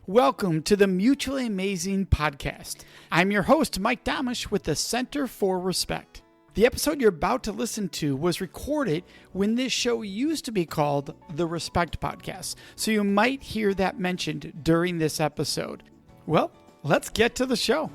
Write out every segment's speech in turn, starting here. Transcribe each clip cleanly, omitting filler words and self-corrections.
Welcome to the Mutually Amazing Podcast. I'm your host, Mike Domitrz with the Center for Respect. The episode you're about to listen to was recorded when this show used to be called the Respect Podcast, so you might hear that mentioned during this episode. Well, let's get to the show.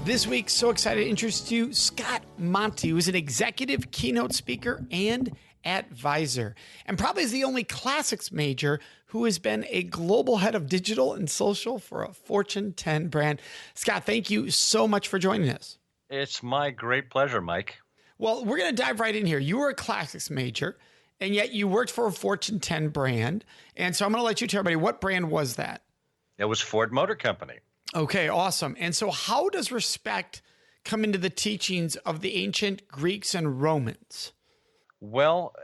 This week, so excited to introduce you Scott Monty, who's an executive keynote speaker and advisor, and probably is the only classics major who has been a global head of digital and social for a Fortune 10 brand. Scott, thank you so much for joining us. It's my great pleasure, Mike. Well, we're going to dive right in here. You were a classics major, and yet you worked for a Fortune 10 brand. And so I'm going to let you tell everybody, what brand was that? It was Ford Motor Company. Okay, awesome. And so how does respect come into the teachings of the ancient Greeks and Romans? Well,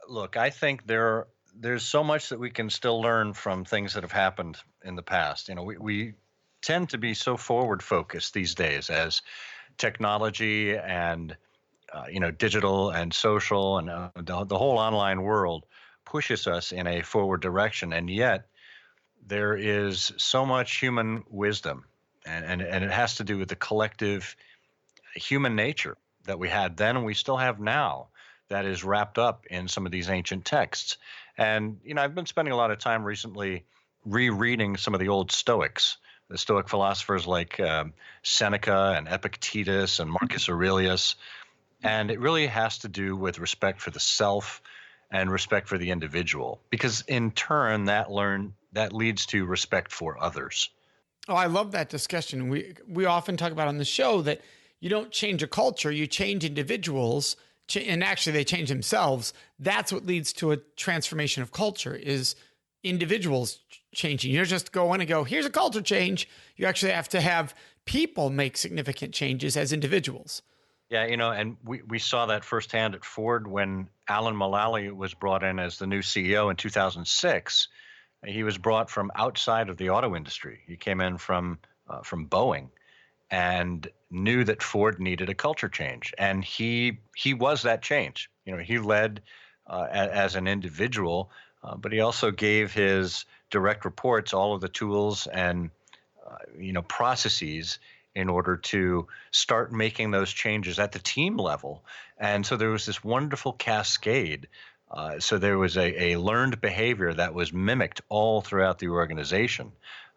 look, I think there's so much that we can still learn from things that have happened in the past. You know, we tend to be so forward focused these days as technology and digital and social and the whole online world pushes us in a forward direction, and yet there is so much human wisdom, and it has to do with the collective human nature that we had then and we still have now, that is wrapped up in some of these ancient texts. And, I've been spending a lot of time recently rereading some of the old Stoics, the Stoic philosophers like Seneca and Epictetus and Marcus Aurelius. And it really has to do with respect for the self and respect for the individual, because in turn that leads to respect for others. Oh, I love that discussion. We often talk about on the show that you don't change a culture, you change individuals. And actually they change themselves. That's what leads to a transformation of culture, is individuals changing. You don't just go in and go, here's a culture change. You actually have to have people make significant changes as individuals. Yeah, and we saw that firsthand at Ford when Alan Mulally was brought in as the new CEO in 2006. He was brought from outside of the auto industry. He came in from Boeing, and knew that Ford needed a culture change. And he was that change. He led as an individual, but he also gave his direct reports all of the tools and, processes in order to start making those changes at the team level. And so there was this wonderful cascade. So there was a learned behavior that was mimicked all throughout the organization.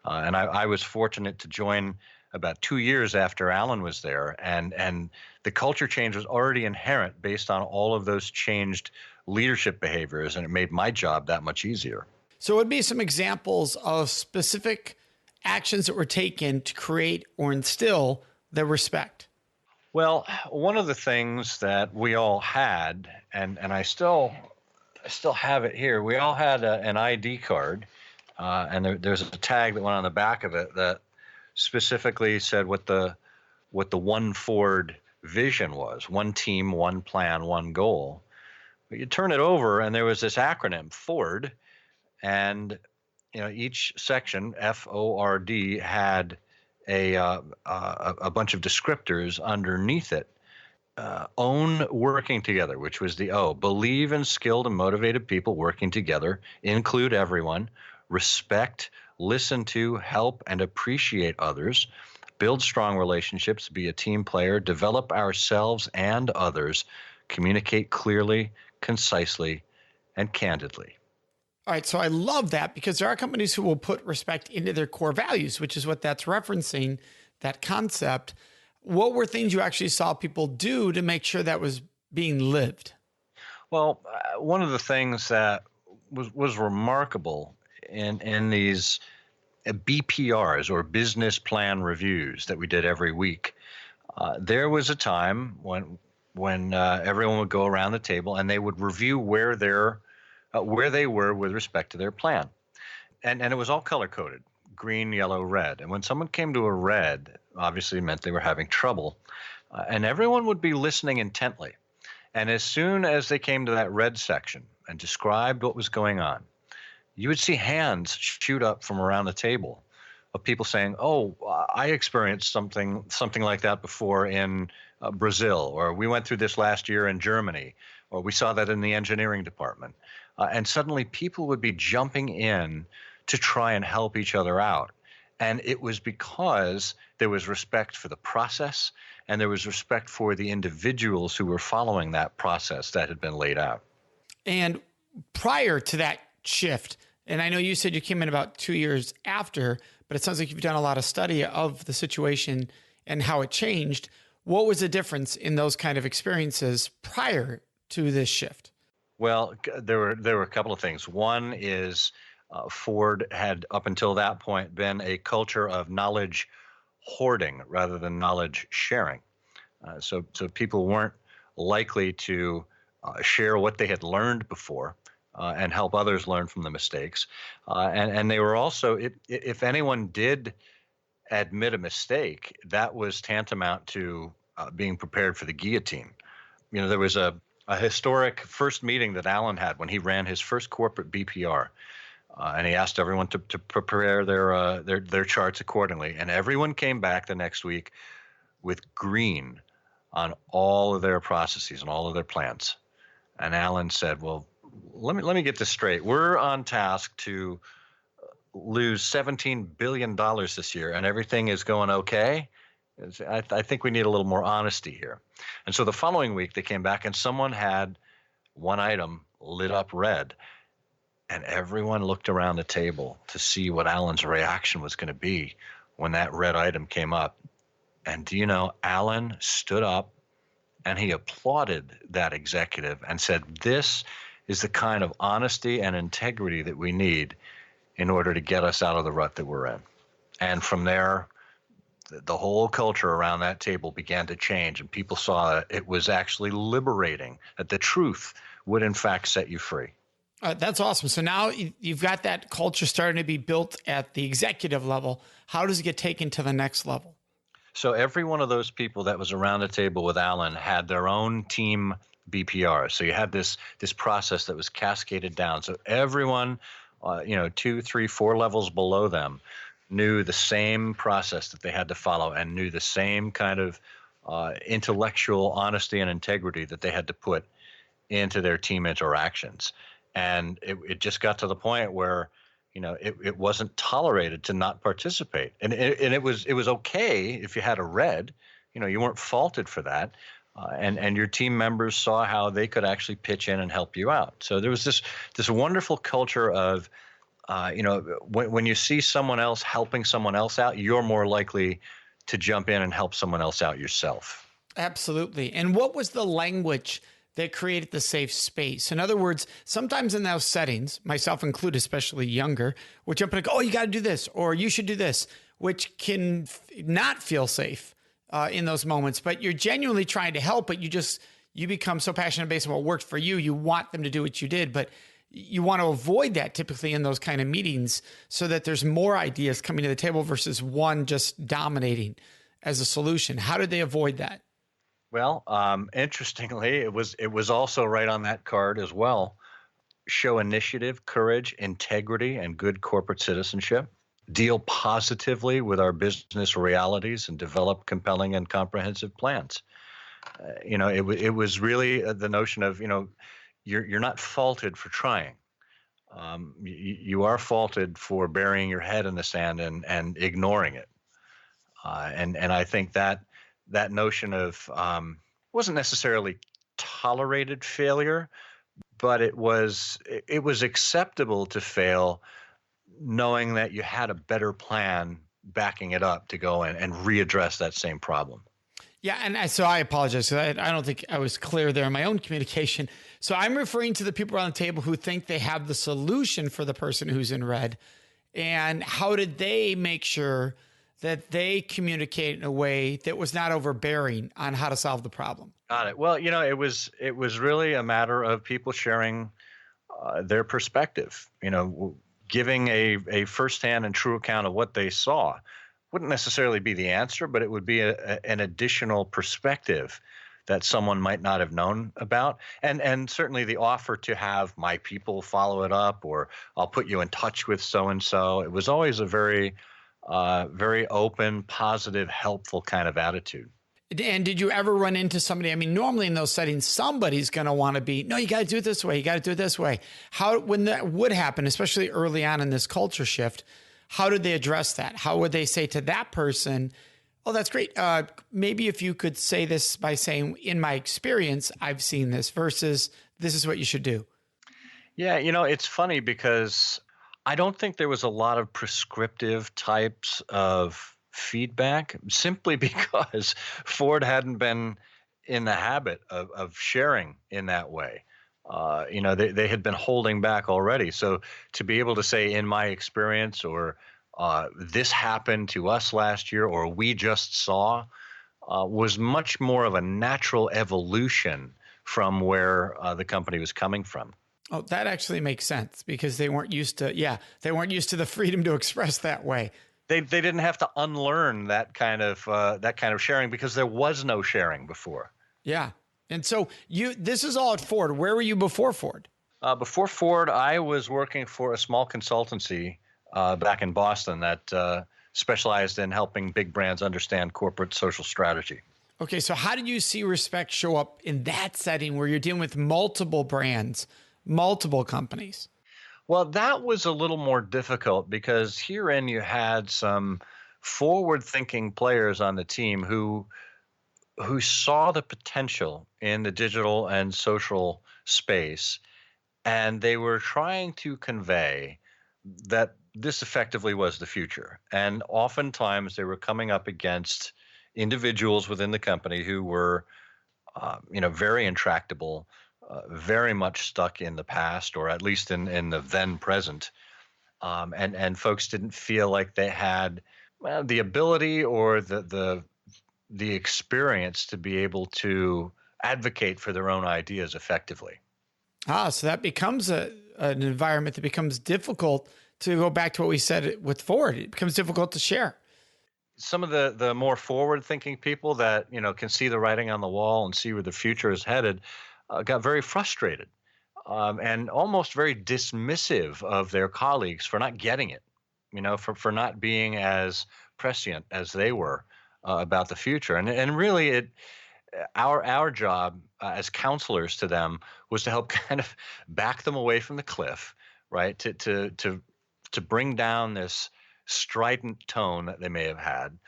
And I was fortunate to join about 2 years after Alan was there, and the culture change was already inherent based on all of those changed leadership behaviors, and it made my job that much easier. So it would be some examples of specific actions that were taken to create or instill the respect. Well, one of the things that we all had, and I still have it here, we all had an ID card, and there's a tag that went on the back of it that specifically said what the one Ford vision was: one team, one plan, one goal. But you turn it over and there was this acronym, Ford, and each section, FORD, had a bunch of descriptors underneath it. Own working together, which was the O. Believe in skilled and motivated people working together. Include everyone. Respect, listen to, help, and appreciate others. Build strong relationships, be a team player, develop ourselves and others, communicate clearly, concisely, and candidly. All right, so I love that, because there are companies who will put respect into their core values, which is what that's referencing, that concept. What were things you actually saw people do to make sure that was being lived? Well, one of the things that was remarkable in these BPRs, or business plan reviews, that we did every week, there was a time when everyone would go around the table and they would review where they were with respect to their plan, and it was all color coded: green, yellow, red. And when someone came to a red, obviously it meant they were having trouble, and everyone would be listening intently. And as soon as they came to that red section and described what was going on, you would see hands shoot up from around the table of people saying, "Oh, I experienced something like that before in Brazil," or "We went through this last year in Germany," or "We saw that in the engineering department." and suddenly people would be jumping in to try and help each other out. And it was because there was respect for the process and there was respect for the individuals who were following that process that had been laid out. And prior to that shift, and I know you said you came in about 2 years after, but it sounds like you've done a lot of study of the situation and how it changed. What was the difference in those kind of experiences prior to this shift? Well, there were a couple of things. One is Ford had up until that point been a culture of knowledge hoarding rather than knowledge sharing. So people weren't likely to share what they had learned before and help others learn from the mistakes. And they were also, if anyone did admit a mistake, that was tantamount to being prepared for the guillotine. There was a historic first meeting that Alan had when he ran his first corporate BPR. And he asked everyone to prepare their charts accordingly. And everyone came back the next week with green on all of their processes and all of their plans. And Alan said, "Well, let me get this straight. We're on task to lose $17 billion this year, and everything is going okay. I think we need a little more honesty here." And so the following week they came back and someone had one item lit up red. And everyone looked around the table to see what Alan's reaction was going to be when that red item came up. And do you know, Alan stood up and he applauded that executive and said, "This is the kind of honesty and integrity that we need in order to get us out of the rut that we're in." And from there, the whole culture around that table began to change, and people saw that it was actually liberating, that the truth would in fact set you free. That's awesome. So now you've got that culture starting to be built at the executive level. How does it get taken to the next level? So every one of those people that was around the table with Alan had their own team BPR. So you had this process that was cascaded down. So everyone, 2, 3, 4 levels below them knew the same process that they had to follow and knew the same kind of intellectual honesty and integrity that they had to put into their team interactions. And it just got to the point where, it wasn't tolerated to not participate. And it was okay if you had a red, you weren't faulted for that. And your team members saw how they could actually pitch in and help you out. So there was this wonderful culture of, when you see someone else helping someone else out, you're more likely to jump in and help someone else out yourself. Absolutely. And what was the language that created the safe space? In other words, sometimes in those settings, myself included, especially younger, we're jumping like, "Oh, you got to do this," or "You should do this," which can not feel safe in those moments. But you're genuinely trying to help, but you become so passionate based on what worked for you. You want them to do what you did, but you want to avoid that typically in those kind of meetings so that there's more ideas coming to the table versus one just dominating as a solution. How did they avoid that? Well, interestingly, it was also right on that card as well. Show initiative, courage, integrity, and good corporate citizenship. Deal positively with our business realities and develop compelling and comprehensive plans. It was really the notion of, you're not faulted for trying. You are faulted for burying your head in the sand and ignoring it. And I think that notion of wasn't necessarily tolerated failure, but it was acceptable to fail, knowing that you had a better plan backing it up to go in and readdress that same problem. Yeah, and so I apologize. I don't think I was clear there in my own communication. So I'm referring to the people around the table who think they have the solution for the person who's in red. And how did they make sure that they communicate in a way that was not overbearing on how to solve the problem? Got it. Well, it was really a matter of people sharing their perspective. Giving a firsthand and true account of what they saw wouldn't necessarily be the answer, but it would be an additional perspective that someone might not have known about. And certainly the offer to have my people follow it up, or I'll put you in touch with so-and-so. It was always a very open, positive, helpful kind of attitude. And did you ever run into somebody? I mean, normally in those settings, somebody's going to want to be, no, you got to do it this way. You got to do it this way. How, when that would happen, especially early on in this culture shift, how did they address that? How would they say to that person, oh, that's great. Maybe if you could say this by saying, in my experience, I've seen this versus this is what you should do. Yeah, it's funny because I don't think there was a lot of prescriptive types of feedback simply because Ford hadn't been in the habit of sharing in that way. They had been holding back already. So to be able to say, in my experience, or this happened to us last year, or we just saw, was much more of a natural evolution from where the company was coming from. Oh, that actually makes sense because they weren't used to, they weren't used to the freedom to express that way. They didn't have to unlearn that kind of sharing because there was no sharing before. Yeah. And so this is all at Ford. Where were you before Ford? Before Ford, I was working for a small consultancy back in Boston that specialized in helping big brands understand corporate social strategy. Okay. So how did you see respect show up in that setting where you're dealing with multiple brands, multiple companies? Well, that was a little more difficult because herein you had some forward-thinking players on the team who saw the potential in the digital and social space, and they were trying to convey that this effectively was the future. And oftentimes they were coming up against individuals within the company who were, very intractable, very much stuck in the past, or at least in the then present. And folks didn't feel like they had the ability or the experience to be able to advocate for their own ideas effectively. So that becomes an environment that becomes difficult to go back to what we said with Ford. It becomes difficult to share. Some of the more forward-thinking people that can see the writing on the wall and see where the future is headed got very frustrated and almost very dismissive of their colleagues for not getting it, for not being as prescient as they were about the future. And really, our job as counselors to them was to help kind of back them away from the cliff, right? To bring down this strident tone that they may have had,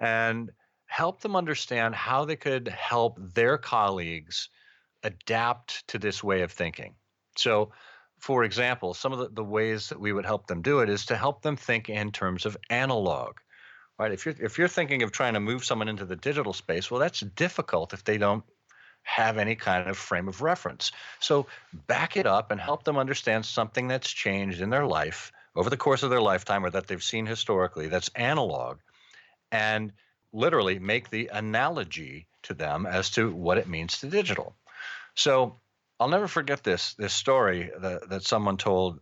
and help them understand how they could help their colleagues adapt to this way of thinking. So, for example, some of the ways that we would help them do it is to help them think in terms of analog, right? If you're thinking of trying to move someone into the digital space, well, that's difficult if they don't have any kind of frame of reference. So back it up and help them understand something that's changed in their life over the course of their lifetime, or that they've seen historically, that's analog, and literally make the analogy to them as to what it means to digital. So I'll never forget this story that someone told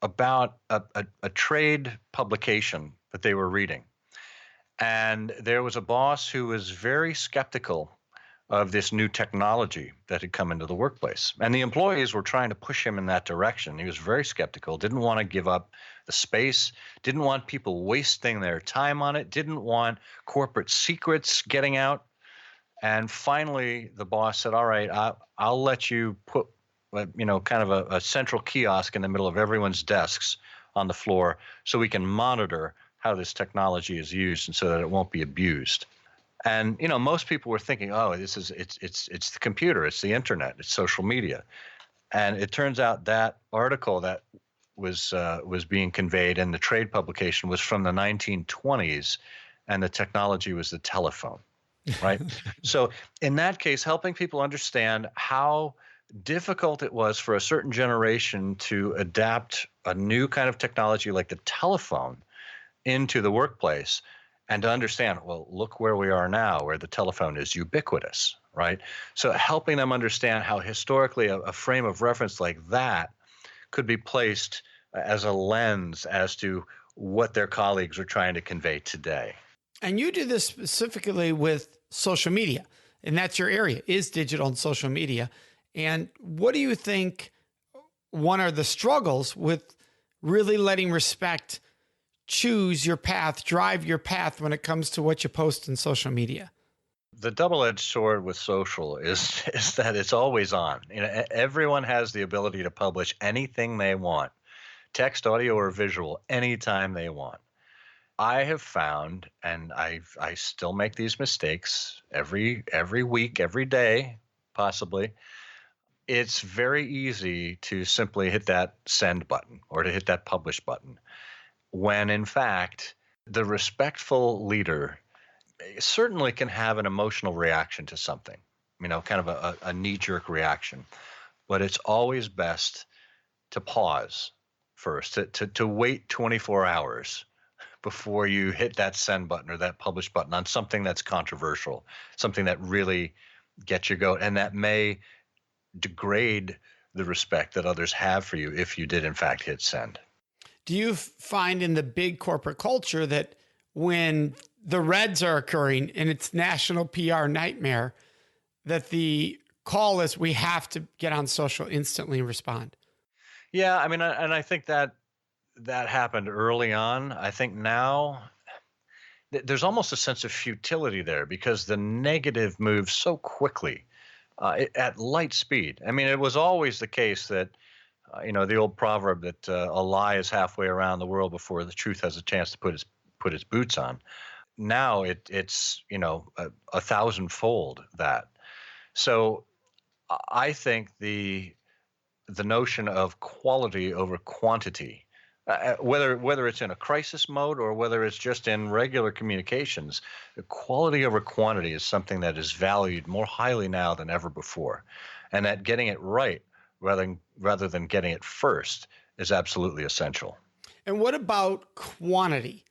about a trade publication that they were reading. And there was a boss who was very skeptical of this new technology that had come into the workplace. And the employees were trying to push him in that direction. He was very skeptical, didn't want to give up the space, didn't want people wasting their time on it, didn't want corporate secrets getting out. And finally, the boss said, all right, I'll let you put, kind of a central kiosk in the middle of everyone's desks on the floor so we can monitor how this technology is used and so that it won't be abused. And, most people were thinking, oh, it's the computer, it's the internet, it's social media. And it turns out that article that was being conveyed in the trade publication was from the 1920s, and the technology was the telephone. Right. So in that case, helping people understand how difficult it was for a certain generation to adapt a new kind of technology like the telephone into the workplace, and to understand, well, look where we are now, where the telephone is ubiquitous, right? So helping them understand how historically a frame of reference like that could be placed as a lens as to what their colleagues are trying to convey today. And you do this specifically with social media, and that's your area, is digital and social media. And what do you think one are the struggles with really letting respect choose your path, drive your path when it comes to what you post in social media? the double-edged sword with social is is that it's always on. Everyone has the ability to publish anything they want, text, audio, or visual, anytime they want. I have found, and I still make these mistakes every week, every day, possibly. It's very easy to simply hit that send button or to hit that publish button, when in fact the respectful leader certainly can have an emotional reaction to something, kind of a knee-jerk reaction. But it's always best to pause first, to wait 24 hours before you hit that send button or that publish button on something that's controversial, something that really gets your goat, and that may degrade the respect that others have for you if you did in fact hit send. Do you find in the big corporate culture that when the reds are occurring and it's national PR nightmare, that the call is we have to get on social instantly and respond? Yeah, I mean, and I think that happened early on. I think now there's almost a sense of futility there because the negative moves so quickly, at light speed. I mean, it was always the case that, the old proverb that a lie is halfway around the world before the truth has a chance to put its boots on. Now it's a thousandfold that. So I think the notion of quality over quantity, whether it's in a crisis mode or whether it's just in regular communications, the quality over quantity is something that is valued more highly now than ever before, and that getting it right rather than getting it first is absolutely essential. And what about quantity?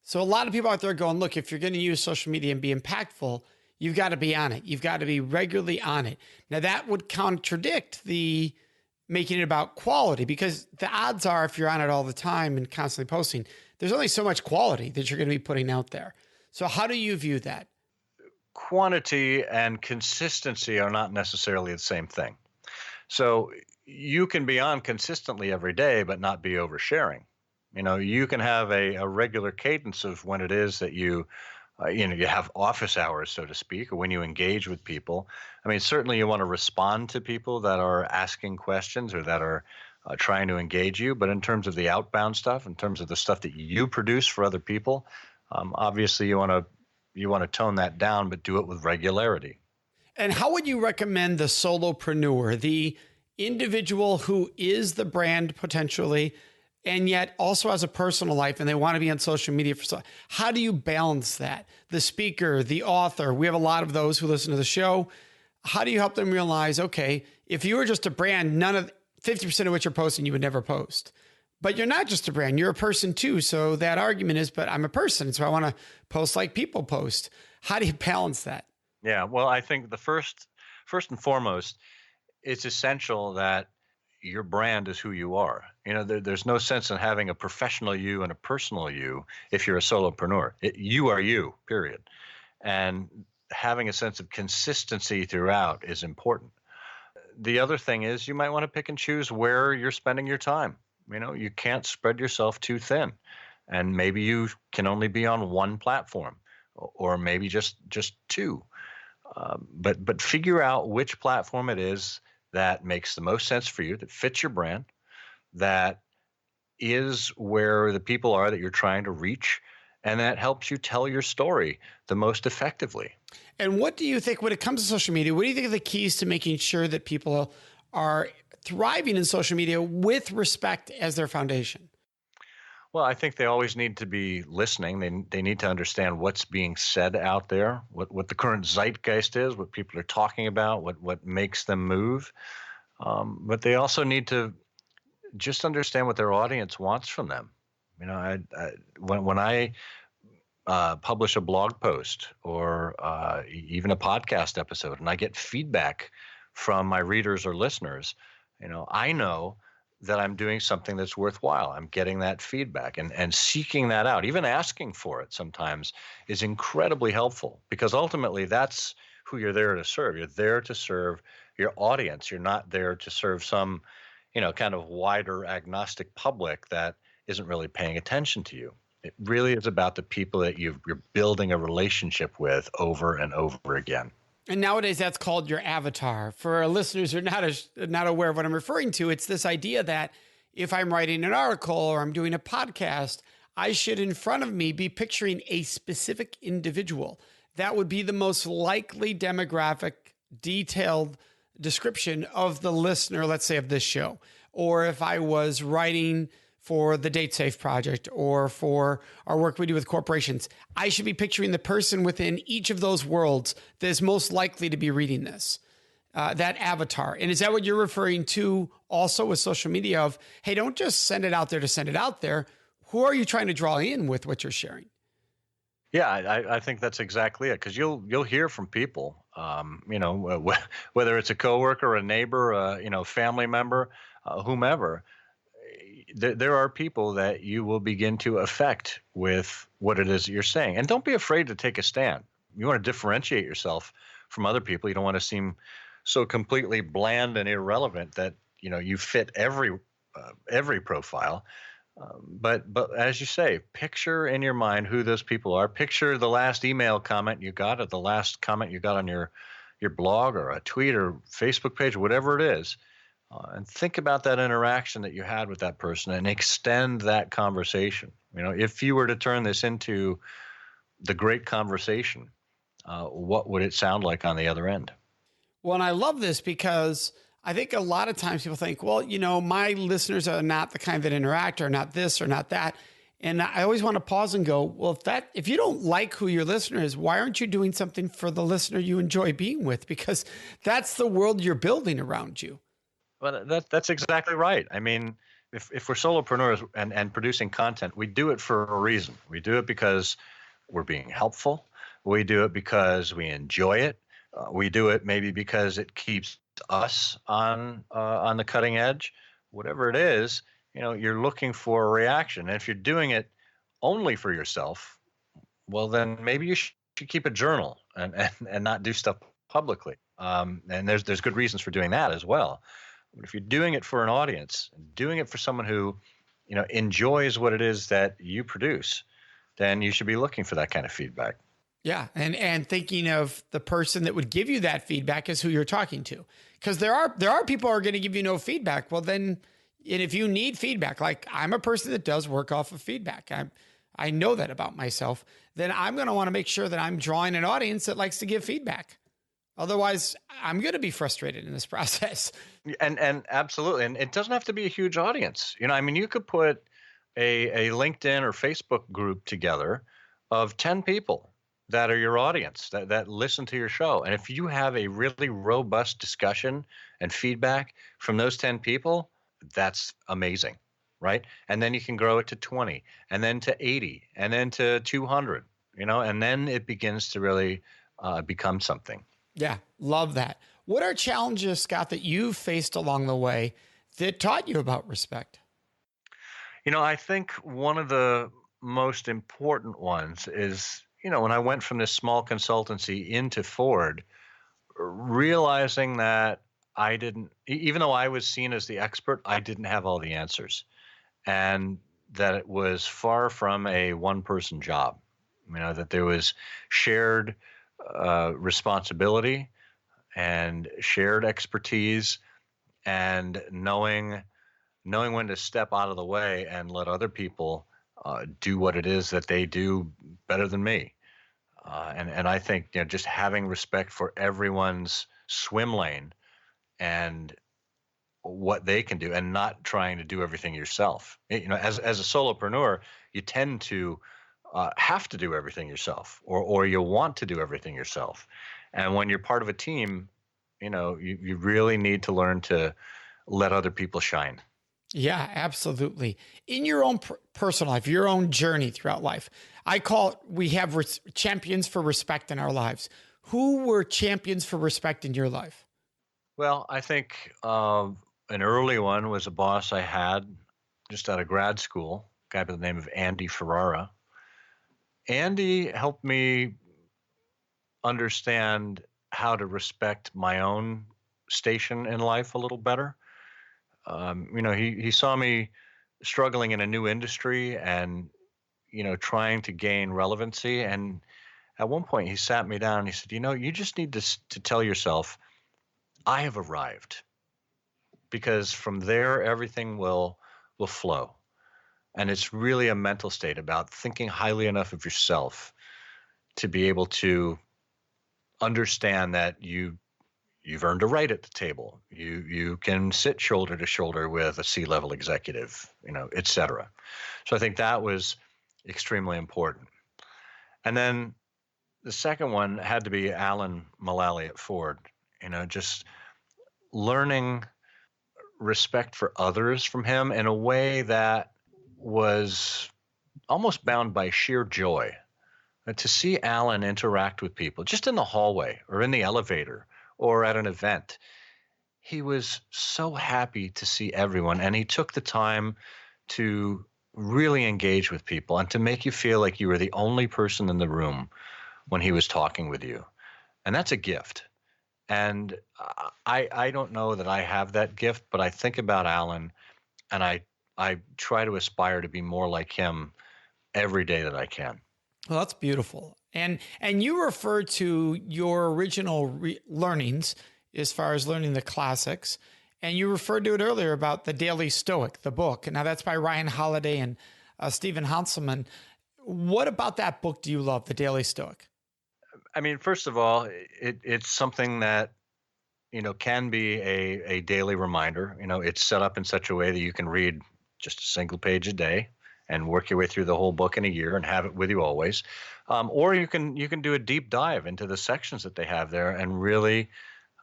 So a lot of people out there going, look, if you're going to use social media and be impactful, you've got to be on it. You've got to be regularly on it. Now that would contradict the making it about quality, because the odds are if you're on it all the time and constantly posting, there's only so much quality that you're going to be putting out there. So how do you view that? Quantity and consistency are not necessarily the same thing. So you can be on consistently every day, but not be oversharing. You can have a regular cadence of when it is that you have office hours, so to speak, or when you engage with people. I mean, certainly you want to respond to people that are asking questions or that are trying to engage you. But in terms of the outbound stuff, in terms of the stuff that you produce for other people, obviously you want to tone that down, but do it with regularity. And how would you recommend the solopreneur, the individual who is the brand potentially, and yet also has a personal life and they want to be on social media how do you balance that? The speaker, the author, we have a lot of those who listen to the show. How do you help them realize, okay, if you were just a brand, 50% of what you're posting, you would never post. But you're not just a brand, you're a person too. So that argument is, but I'm a person, so I want to post like people post. How do you balance that? Yeah, well, I think the first and foremost, it's essential that your brand is who you are. There's no sense in having a professional you and a personal you if you're a solopreneur. You are you, period. And having a sense of consistency throughout is important. The other thing is you might want to pick and choose where you're spending your time. You can't spread yourself too thin. And maybe you can only be on one platform or maybe just two. But figure out which platform it is that makes the most sense for you, that fits your brand, that is where the people are that you're trying to reach, and that helps you tell your story the most effectively. And what do you think when it comes to social media? What do you think are the keys to making sure that people are thriving in social media with respect as their foundation? Well, I think they always need to be listening. They need to understand what's being said out there, what the current zeitgeist is, what people are talking about, what makes them move. But they also need to just understand what their audience wants from them. When I publish a blog post or even a podcast episode, and I get feedback from my readers or listeners, I know that I'm doing something that's worthwhile. I'm getting that feedback and seeking that out, even asking for it sometimes is incredibly helpful, because ultimately that's who you're there to serve. You're there to serve your audience. You're not there to serve some, kind of wider agnostic public that isn't really paying attention to you. It really is about the people that you're building a relationship with over and over again. And nowadays, that's called your avatar. For our listeners who are not aware of what I'm referring to, it's this idea that if I'm writing an article or I'm doing a podcast, I should, in front of me, be picturing a specific individual. That would be the most likely demographic, detailed description of the listener, let's say, of this show. Or if I was writing for the Date Safe Project or for our work we do with corporations, I should be picturing the person within each of those worlds that is most likely to be reading this, that avatar. And is that what you're referring to also with social media of, hey, don't just send it out there to send it out there. Who are you trying to draw in with what you're sharing? Yeah, I think that's exactly it. Because you'll hear from people, whether it's a coworker, a neighbor, family member, whomever. There are people that you will begin to affect with what it is that you're saying. And don't be afraid to take a stand. You want to differentiate yourself from other people. You don't want to seem so completely bland and irrelevant that you fit every profile. But as you say, picture in your mind who those people are. Picture the last email comment you got, or the last comment you got on your blog or a tweet or Facebook page, whatever it is. And think about that interaction that you had with that person and extend that conversation. If you were to turn this into the great conversation, what would it sound like on the other end? Well, and I love this because I think a lot of times people think, well, my listeners are not the kind that interact, or not this or not that. And I always want to pause and go, well, if you don't like who your listener is, why aren't you doing something for the listener you enjoy being with? Because that's the world you're building around you. Well, that's exactly right. I mean, if we're solopreneurs and producing content, we do it for a reason. We do it because we're being helpful. We do it because we enjoy it. We do it maybe because it keeps us on the cutting edge. Whatever it is, you're looking for a reaction. And if you're doing it only for yourself, well, then maybe you should keep a journal and not do stuff publicly. And there's good reasons for doing that as well. But if you're doing it for an audience, doing it for someone who, enjoys what it is that you produce, then you should be looking for that kind of feedback. Yeah. And thinking of the person that would give you that feedback as who you're talking to. Because there are people who are going to give you no feedback. Well, then, and if you need feedback, like I'm a person that does work off of feedback. I know that about myself. Then I'm going to want to make sure that I'm drawing an audience that likes to give feedback. Otherwise, I'm going to be frustrated in this process. And absolutely. And it doesn't have to be a huge audience. You could put a LinkedIn or Facebook group together of 10 people that are your audience, that listen to your show. And if you have a really robust discussion and feedback from those 10 people, that's amazing, right? And then you can grow it to 20, and then to 80, and then to 200, and then it begins to really become something. Yeah, love that. What are challenges, Scott, that you've faced along the way that taught you about respect? I think one of the most important ones is, when I went from this small consultancy into Ford, realizing that I didn't, even though I was seen as the expert, I didn't have all the answers, and that it was far from a one-person job. That there was shared responsibility and shared expertise, and knowing when to step out of the way and let other people do what it is that they do better than me. And I think just having respect for everyone's swim lane and what they can do, and not trying to do everything yourself. As a solopreneur, you tend to have to do everything yourself, or you want to do everything yourself. And when you're part of a team, you really need to learn to let other people shine. Yeah, absolutely. In your own personal life, your own journey throughout life, we have champions for respect in our lives. Who were champions for respect in your life? Well, I think an early one was a boss I had just out of grad school, a guy by the name of Andy Ferrara. Andy helped me understand how to respect my own station in life a little better. He saw me struggling in a new industry, and trying to gain relevancy. And at one point he sat me down and he said, you just need to tell yourself, I have arrived, because from there, everything will flow. And it's really a mental state about thinking highly enough of yourself to be able to understand that you've earned a right at the table. You can sit shoulder to shoulder with a C-level executive, et cetera. So I think that was extremely important. And then the second one had to be Alan Mullally at Ford, just learning respect for others from him in a way that was almost bound by sheer joy. To see Alan interact with people just in the hallway or in the elevator or at an event, he was so happy to see everyone, and he took the time to really engage with people and to make you feel like you were the only person in the room when he was talking with you. And that's a gift. And I don't know that I have that gift, but I think about Alan, and I try to aspire to be more like him every day that I can. Well, that's beautiful. And you refer to your original learnings as far as learning the classics. And you referred to it earlier about the Daily Stoic, the book. Now that's by Ryan Holiday and Stephen Hanselman. What about that book do you love, the Daily Stoic? I mean, first of all, it's something that, can be a daily reminder. It's set up in such a way that you can read just a single page a day and work your way through the whole book in a year and have it with you always. Or you can do a deep dive into the sections that they have there and really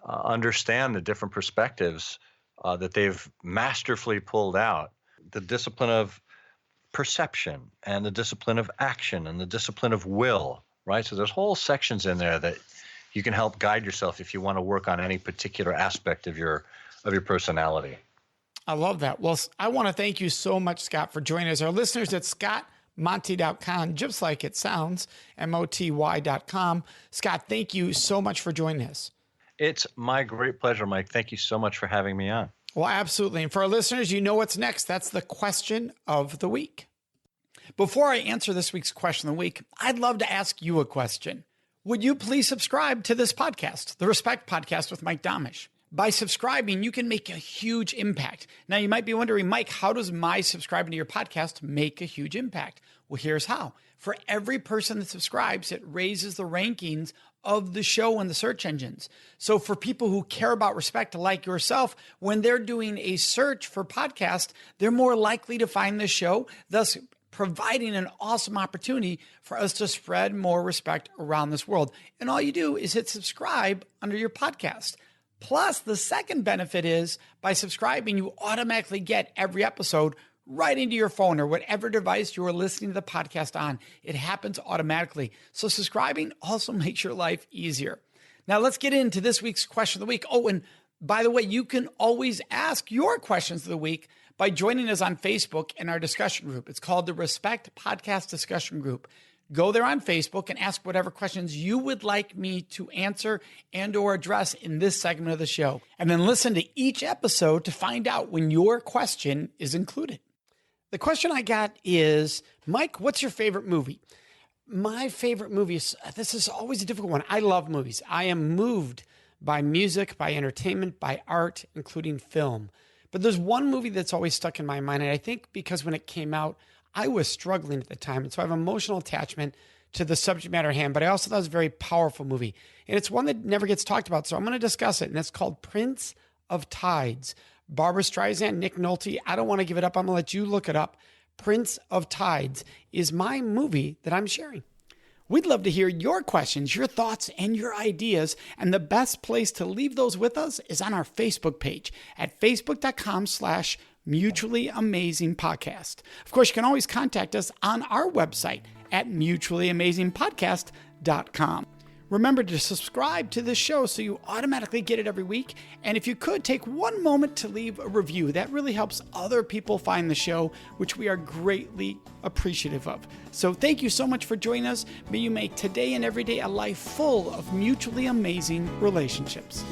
understand the different perspectives that they've masterfully pulled out. The discipline of perception and the discipline of action and the discipline of will, right? So there's whole sections in there that you can help guide yourself if you want to work on any particular aspect of your personality. I love that. Well, I want to thank you so much, Scott, for joining us. Our listeners at scottmonty.com, just like it sounds, MOTY.com. Scott, thank you so much for joining us. It's my great pleasure, Mike. Thank you so much for having me on. Well, absolutely. And for our listeners, you know what's next. That's the question of the week. Before I answer this week's question of the week, I'd love to ask you a question. Would you please subscribe to this podcast, the Respect Podcast with Mike Domitrz? By subscribing, you can make a huge impact. Now, you might be wondering, Mike, how does my subscribing to your podcast make a huge impact? Well, here's how. For every person that subscribes, it raises the rankings of the show in the search engines. So for people who care about respect like yourself, when they're doing a search for podcast, they're more likely to find the show, thus providing an awesome opportunity for us to spread more respect around this world. And all you do is hit subscribe under your podcast. Plus, the second benefit is by subscribing, you automatically get every episode right into your phone or whatever device you are listening to the podcast on. It happens automatically. So subscribing also makes your life easier. Now, let's get into this week's question of the week. Oh, and by the way, you can always ask your questions of the week by joining us on Facebook in our discussion group. It's called the Respect Podcast Discussion Group. Go there on Facebook and ask whatever questions you would like me to answer and or address in this segment of the show. And then listen to each episode to find out when your question is included. The question I got is, Mike, what's your favorite movie? My favorite movie is, this is always a difficult one. I love movies. I am moved by music, by entertainment, by art, including film. But there's one movie that's always stuck in my mind. And I think because when it came out, I was struggling at the time. And so I have emotional attachment to the subject matter at hand, but I also thought it was a very powerful movie. And it's one that never gets talked about. So I'm going to discuss it. And it's called Prince of Tides. Barbara Streisand, Nick Nolte. I don't want to give it up. I'm going to let you look it up. Prince of Tides is my movie that I'm sharing. We'd love to hear your questions, your thoughts, and your ideas. And the best place to leave those with us is on our Facebook page at facebook.com/Mutually Amazing Podcast. Of course, you can always contact us on our website at mutuallyamazingpodcast.com. Remember to subscribe to this show so you automatically get it every week. And if you could, take one moment to leave a review. That really helps other people find the show, which we are greatly appreciative of. So thank you so much for joining us. May you make today and every day a life full of mutually amazing relationships.